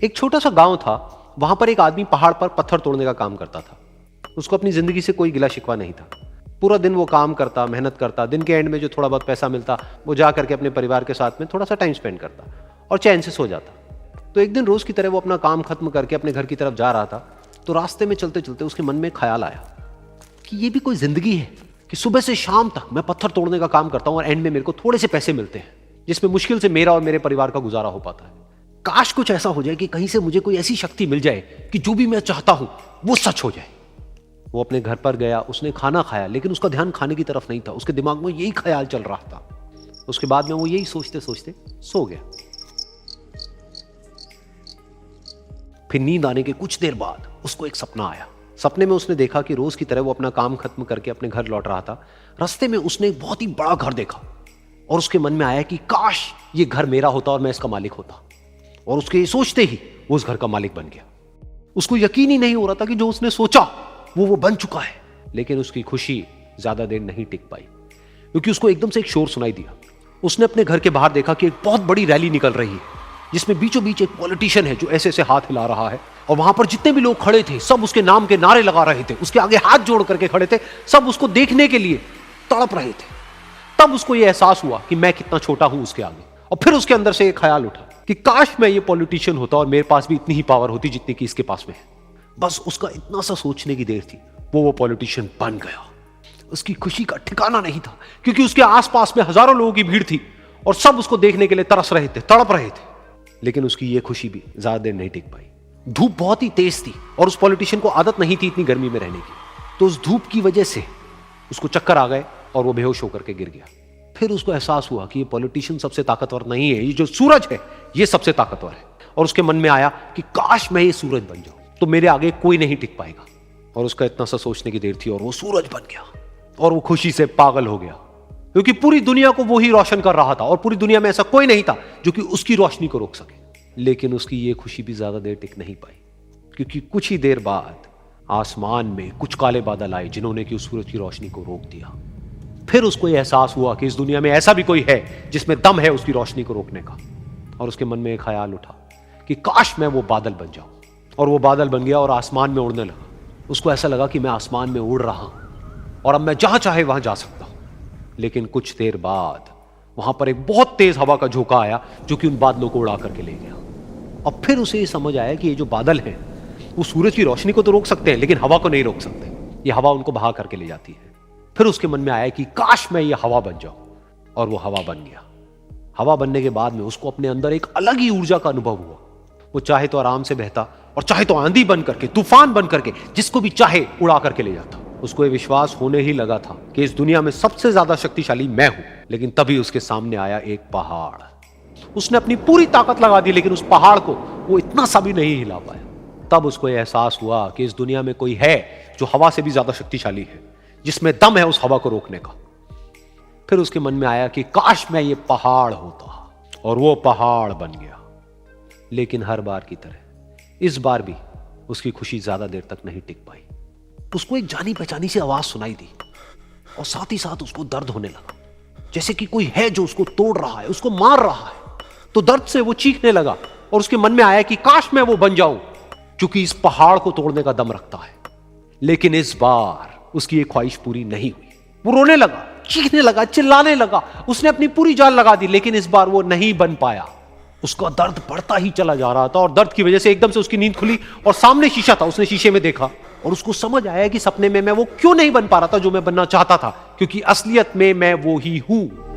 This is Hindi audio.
एक छोटा सा गांव था, वहां पर एक आदमी पहाड़ पर पत्थर तोड़ने का काम करता था। उसको अपनी जिंदगी से कोई गिला शिकवा नहीं था। पूरा दिन वो काम करता, मेहनत करता, दिन के एंड में जो थोड़ा बहुत पैसा मिलता वो जा करके अपने परिवार के साथ में थोड़ा सा टाइम स्पेंड करता और चैन से सो जाता। तो एक दिन रोज की तरह वो अपना काम खत्म करके अपने घर की तरफ जा रहा था, तो रास्ते में चलते चलते उसके मन में ख्याल आया कि ये भी कोई जिंदगी है कि सुबह से शाम तक मैं पत्थर तोड़ने का काम करता हूं और एंड में मेरे को थोड़े से पैसे मिलते हैं, जिसमें मुश्किल से मेरा और मेरे परिवार का गुजारा हो पाता है। काश कुछ ऐसा हो जाए कि कहीं से मुझे कोई ऐसी शक्ति मिल जाए कि जो भी मैं चाहता हूं वो सच हो जाए। वो अपने घर पर गया, उसने खाना खाया, लेकिन उसका ध्यान खाने की तरफ नहीं था। उसके दिमाग में यही ख्याल चल रहा था। उसके बाद में वो यही सोचते सोचते सो गया। फिर नींद आने के कुछ देर बाद उसको एक सपना आया। सपने में उसने देखा कि रोज की तरह वो अपना काम खत्म करके अपने घर लौट रहा था। रास्ते में उसने एक बहुत ही बड़ा घर देखा और उसके मन में आया कि काश ये घर मेरा होता और मैं इसका मालिक होता। और उसके सोचते ही वो उस घर का मालिक बन गया। उसको यकीन ही नहीं हो रहा था कि जो उसने सोचा वो बन चुका है। लेकिन उसकी खुशी ज्यादा देर नहीं टिक पाई, क्योंकि उसको एकदम से एक शोर सुनाई दिया। उसने अपने घर के बाहर देखा कि एक बहुत बड़ी रैली निकल रही है, जिसमें बीचों बीच एक पॉलिटिशियन है जो ऐसे ऐसे हाथ हिला रहा है। और वहां पर जितने भी लोग खड़े थे सब उसके नाम के नारे लगा रहे थे, उसके आगे हाथ जोड़ करके खड़े थे, सब उसको देखने के लिए तड़प रहे थे। तब उसको यह एहसास हुआ कि मैं कितना छोटा हूं उसके आगे। और फिर उसके अंदर से एक ख्याल उठा कि काश मैं ये पॉलिटिशियन होता और मेरे पास भी इतनी ही पावर होती जितनी कि इसके पास में है। बस उसका इतना सा सोचने की देर थी, वो पॉलिटिशियन बन गया। उसकी खुशी का ठिकाना नहीं था, क्योंकि उसके आसपास में हजारों लोगों की भीड़ थी और सब उसको देखने के लिए तरस रहे थे, तड़प रहे थे। लेकिन उसकी ये खुशी भी ज्यादा देर नहीं टिक पाई। धूप बहुत ही तेज थी और उस पॉलिटिशियन को आदत नहीं थी इतनी गर्मी में रहने की। तो उस धूप की वजह से उसको चक्कर आ गए और वो बेहोश होकर के गिर गया। फिर उसको एहसास हुआ कि ये पॉलिटिशियन सबसे ताकतवर नहीं है, ये जो सूरज है ये सबसे ताकतवर है। और उसके मन में आया कि काश मैं ये सूरज बन जाऊं तो मेरे आगे कोई नहीं टिक पाएगा। और उसका इतना सा सोचने की देर थी और वो सूरज बन गया। और वो खुशी से पागल हो गया, क्योंकि पूरी दुनिया को वो ही रोशन कर रहा था और पूरी दुनिया में ऐसा कोई नहीं था जो कि उसकी रोशनी को रोक सके। लेकिन उसकी ये खुशी भी ज्यादा देर टिक नहीं पाई, क्योंकि कुछ ही देर बाद आसमान में कुछ काले बादल आए जिन्होंने कि उस सूरज की रोशनी को रोक दिया। फिर उसको यह एहसास हुआ कि इस दुनिया में ऐसा भी कोई है जिसमें दम है उसकी रोशनी को रोकने का। और उसके मन में एक ख्याल उठा कि काश मैं वो बादल बन जाऊं। और वो बादल बन गया और आसमान में उड़ने लगा। उसको ऐसा लगा कि मैं आसमान में उड़ रहा हूं और अब मैं जहां चाहे वहां जा सकता हूं। लेकिन कुछ देर बाद वहां पर एक बहुत तेज हवा का झोंका आया जो कि उन बादलों को उड़ा करके ले गया। और फिर उसे समझ आया कि ये जो बादल हैं वो सूरज की रोशनी को तो रोक सकते हैं, लेकिन हवा को नहीं रोक सकते। ये हवा उनको बहा करके ले जाती है। फिर उसके मन में आया कि काश मैं ये हवा बन जाऊं। और वो हवा बन गया। हवा बनने के बाद में उसको अपने अंदर एक अलग ही ऊर्जा का अनुभव हुआ। वो चाहे तो आराम से बहता और चाहे तो आंधी बन करके, तूफान बन करके, जिसको भी चाहे उड़ा करके ले जाता। उसको ये विश्वास होने ही लगा था कि इस दुनिया में सबसे ज्यादा शक्तिशाली मैं हूं। लेकिन तभी उसके सामने आया एक पहाड़। उसने अपनी पूरी ताकत लगा दी, लेकिन उस पहाड़ को वो इतना सा भी नहीं हिला पाया। तब उसको यह एहसास हुआ कि इस दुनिया में कोई है जो हवा से भी ज्यादा शक्तिशाली है, जिसमें दम है उस हवा को रोकने का। फिर उसके मन में आया कि काश मैं ये पहाड़ होता। और वो पहाड़ बन गया। लेकिन हर बार की तरह इस बार भी उसकी खुशी ज्यादा देर तक नहीं टिक पाई। उसको एक जानी पहचानी सी आवाज सुनाई दी और साथ ही साथ उसको दर्द होने लगा, जैसे कि कोई है जो उसको तोड़ रहा है, उसको मार रहा है। तो दर्द से वो चीखने लगा और उसके मन में आया कि काश मैं वो बन जाऊं क्योंकि इस पहाड़ को तोड़ने का दम रखता है। लेकिन इस बार उसकी ये ख्वाहिश पूरी नहीं हुई। वो रोने लगा, चीखने लगा, चिल्लाने लगा। उसने अपनी पूरी जान लगा दी, लेकिन इस बार वो नहीं बन पाया। उसका दर्द बढ़ता ही चला जा रहा था और दर्द की वजह से एकदम से उसकी नींद खुली और सामने शीशा था। उसने शीशे में देखा और उसको समझ आया कि सपने में मैं वो क्यों नहीं बन पा रहा था जो मैं बनना चाहता था, क्योंकि असलियत में मैं वो ही हूं।